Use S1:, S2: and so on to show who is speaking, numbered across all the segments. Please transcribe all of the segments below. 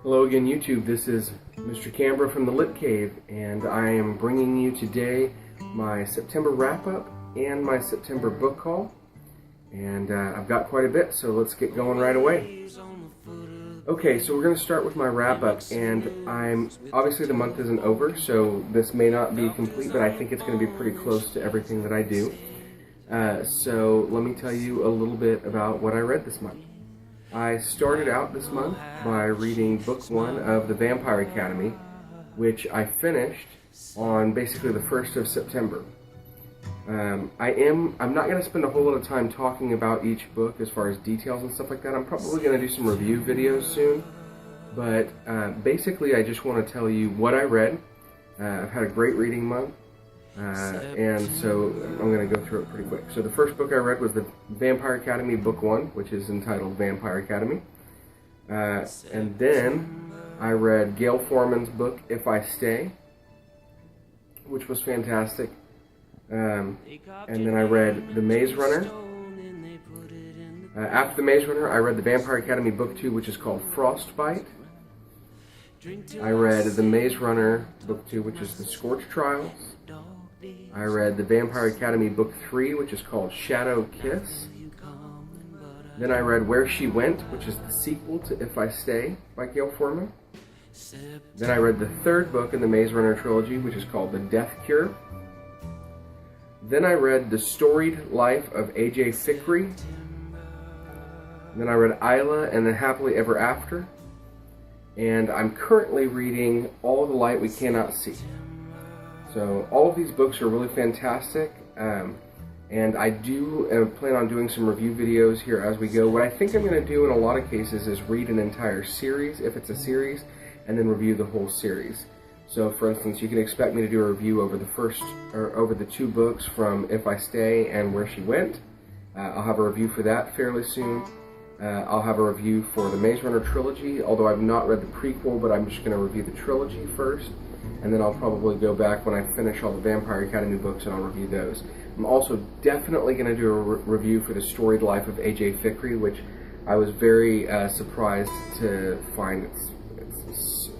S1: Hello again, YouTube. This is Mr. Canberra from the Lit Cave, and I am bringing you today my September wrap-up and my September book haul. And I've got quite a bit, so let's get going right away. Okay, so we're going to start with my wrap-up, and obviously the month isn't over, so this may not be complete, but I think it's going to be pretty close to everything that I do. So let me tell you a little bit about what I read this month. I started out this month by reading book 1 of The Vampire Academy, which I finished on basically the 1st of September. I'm not going to spend a whole lot of time talking about each book as far as details and stuff like that. I'm probably going to do some review videos soon, but basically I just want to tell you what I read. I've had a great reading month. And so I'm going to go through it pretty quick. So the first book I read was The Vampire Academy Book 1, which is entitled Vampire Academy. And then I read Gail Forman's book, If I Stay, which was fantastic. And then I read The Maze Runner. After The Maze Runner, I read The Vampire Academy Book 2, which is called Frostbite. I read The Maze Runner Book 2, which is The Scorch Trials. I read The Vampire Academy Book 3, which is called Shadow Kiss. Then I read Where She Went, which is the sequel to If I Stay by Gail Forman. Then I read the third book in the Maze Runner trilogy, which is called The Death Cure. Then I read The Storied Life of A.J. Fikry. Then I read Isla and the Happily Ever After. And I'm currently reading All the Light We Cannot See. So all of these books are really fantastic, and I do plan on doing some review videos here as we go. What I think I'm going to do in a lot of cases is read an entire series, if it's a series, and then review the whole series. So for instance, you can expect me to do a review over the two books from If I Stay and Where She Went. I'll have a review for that fairly soon. I'll have a review for the Maze Runner trilogy, although I've not read the prequel, but I'm just going to review the trilogy first. And then I'll probably go back when I finish all the Vampire Academy books and I'll review those. I'm also definitely going to do a review for The Storied Life of A.J. Fikry, which I was very surprised to find. It's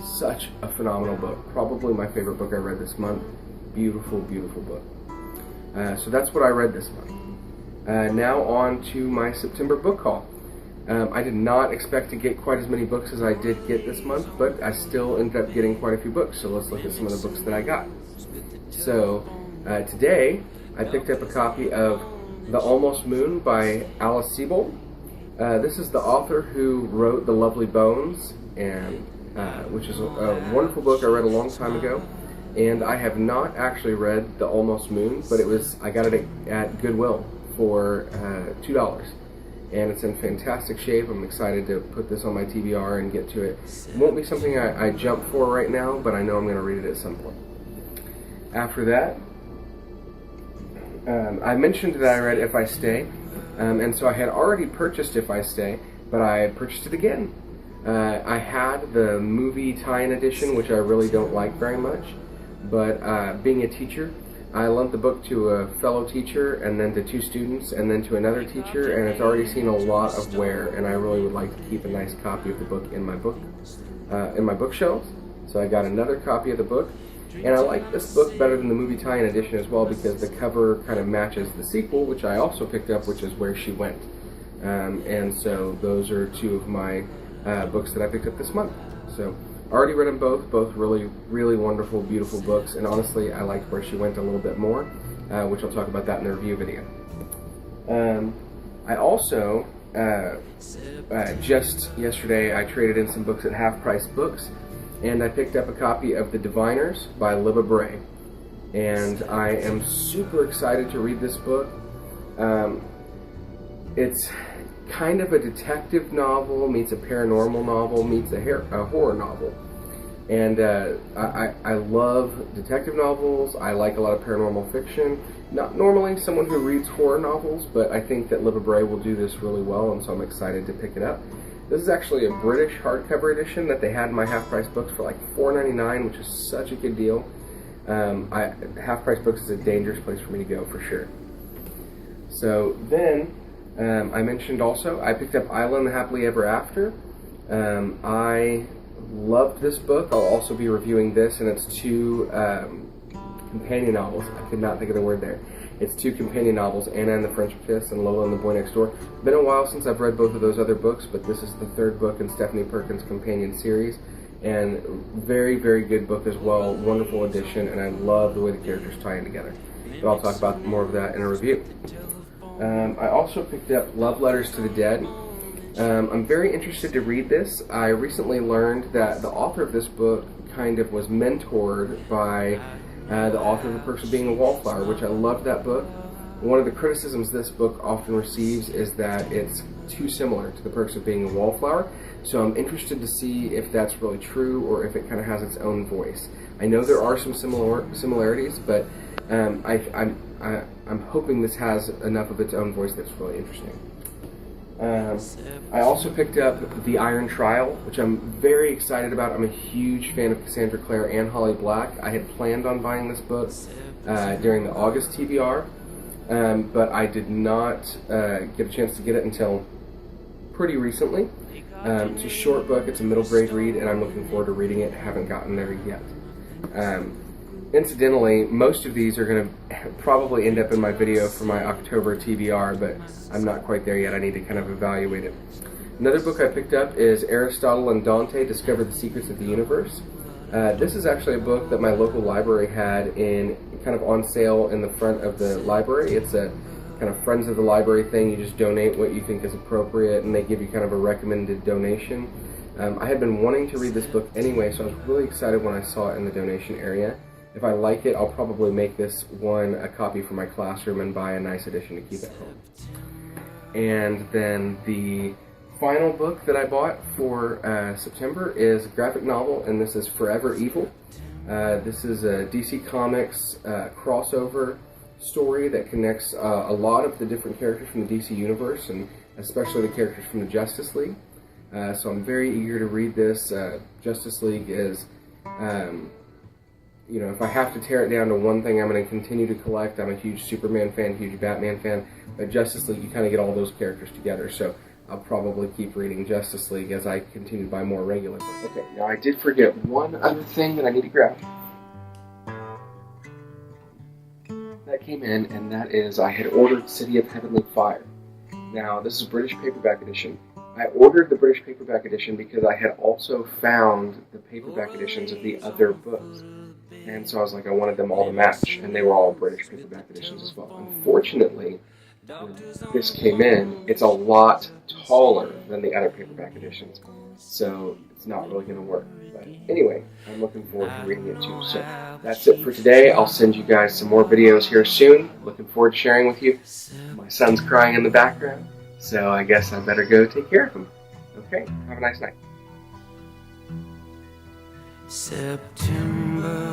S1: such a phenomenal book. Probably my favorite book I read this month. Beautiful, beautiful book. So that's what I read this month. Now on to my September book haul. I did not expect to get quite as many books as I did get this month, but I still ended up getting quite a few books, so let's look at some of the books that I got. So, today, I picked up a copy of The Almost Moon by Alice Sebold. This is the author who wrote The Lovely Bones, and which is a wonderful book I read a long time ago, and I have not actually read The Almost Moon, but I got it at Goodwill for $2. And it's in fantastic shape. I'm excited to put this on my TBR and get to it. It won't be something I jump for right now, but I know I'm going to read it at some point. After that, I mentioned that I read If I Stay, and so I had already purchased If I Stay, but I purchased it again. I had the movie tie-in edition, which I really don't like very much, but being a teacher, I lent the book to a fellow teacher, and then to 2 students, and then to another teacher, and it's already seen a lot of wear, and I really would like to keep a nice copy of the book in my bookshelves. So I got another copy of the book, and I like this book better than the movie tie-in edition as well, because the cover kind of matches the sequel, which I also picked up, which is Where She Went. And so those are 2 of my books that I picked up this month. So I already read them both really, really wonderful, beautiful books, and honestly, I liked Where She Went a little bit more, which I'll talk about that in the review video. I also, just yesterday, I traded in some books at Half Price Books, and I picked up a copy of The Diviners by Libba Bray, and I am super excited to read this book. It's kind of a detective novel meets a paranormal novel meets a horror novel, and I love detective novels. I like a lot of paranormal fiction. Not normally someone who reads horror novels, but I think that Libba Bray will do this really well, and so I'm excited to pick it up. This is actually a British hardcover edition that they had in my Half Price Books for like $4.99, which is such a good deal. Half Price Books is a dangerous place for me to go for sure. So then I mentioned also, I picked up Isla and the Happily Ever After, I loved this book. I'll also be reviewing this, and it's two companion novels. I could not think of the word there. It's two companion novels, Anna and the French Kiss and Lola and the Boy Next Door. Been a while since I've read both of those other books, but this is the third book in Stephanie Perkins' companion series, and very, very good book as well. Wonderful edition, and I love the way the characters tie in together. But I'll talk about more of that in a review. I also picked up Love Letters to the Dead. I'm very interested to read this. I recently learned that the author of this book kind of was mentored by the author of The Perks of Being a Wallflower, which I loved that book. One of the criticisms this book often receives is that it's too similar to The Perks of Being a Wallflower, so I'm interested to see if that's really true or if it kind of has its own voice. I know there are some similarities, but I'm hoping this has enough of its own voice that's really interesting. I also picked up The Iron Trial, which I'm very excited about. I'm a huge fan of Cassandra Clare and Holly Black. I had planned on buying this book during the August TBR, but I did not get a chance to get it until pretty recently. It's a short book, it's a middle grade read, and I'm looking forward to reading it. Haven't gotten there yet. Incidentally, most of these are going to probably end up in my video for my October TBR, but I'm not quite there yet. I need to kind of evaluate it. Another book I picked up is Aristotle and Dante Discover the Secrets of the Universe. This is actually a book that my local library had in kind of on sale in the front of the library. It's a kind of Friends of the Library thing. You just donate what you think is appropriate, and they give you kind of a recommended donation. I had been wanting to read this book anyway, so I was really excited when I saw it in the donation area. If I like it, I'll probably make this one a copy for my classroom and buy a nice edition to keep at home. And then the final book that I bought for September is a graphic novel, and this is Forever Evil. This is a DC Comics crossover story that connects a lot of the different characters from the DC universe, and especially the characters from the Justice League. So I'm very eager to read this. Justice League is... you know, if I have to tear it down to one thing I'm going to continue to collect, I'm a huge Superman fan, huge Batman fan, but Justice League, you kind of get all those characters together, so I'll probably keep reading Justice League as I continue to buy more regular books. Okay, now I did forget one other thing that I need to grab. That came in, and that is I had ordered City of Heavenly Fire. Now, this is a British paperback edition. I ordered the British paperback edition because I had also found the paperback editions of the other books. And so I was like, I wanted them all to match, and they were all British paperback editions as well. Unfortunately, when this came in, it's a lot taller than the other paperback editions, so it's not really going to work. But anyway, I'm looking forward to reading it too. So that's it for today. I'll send you guys some more videos here soon. Looking forward to sharing with you. My son's crying in the background, so I guess I better go take care of him. Okay, have a nice night. September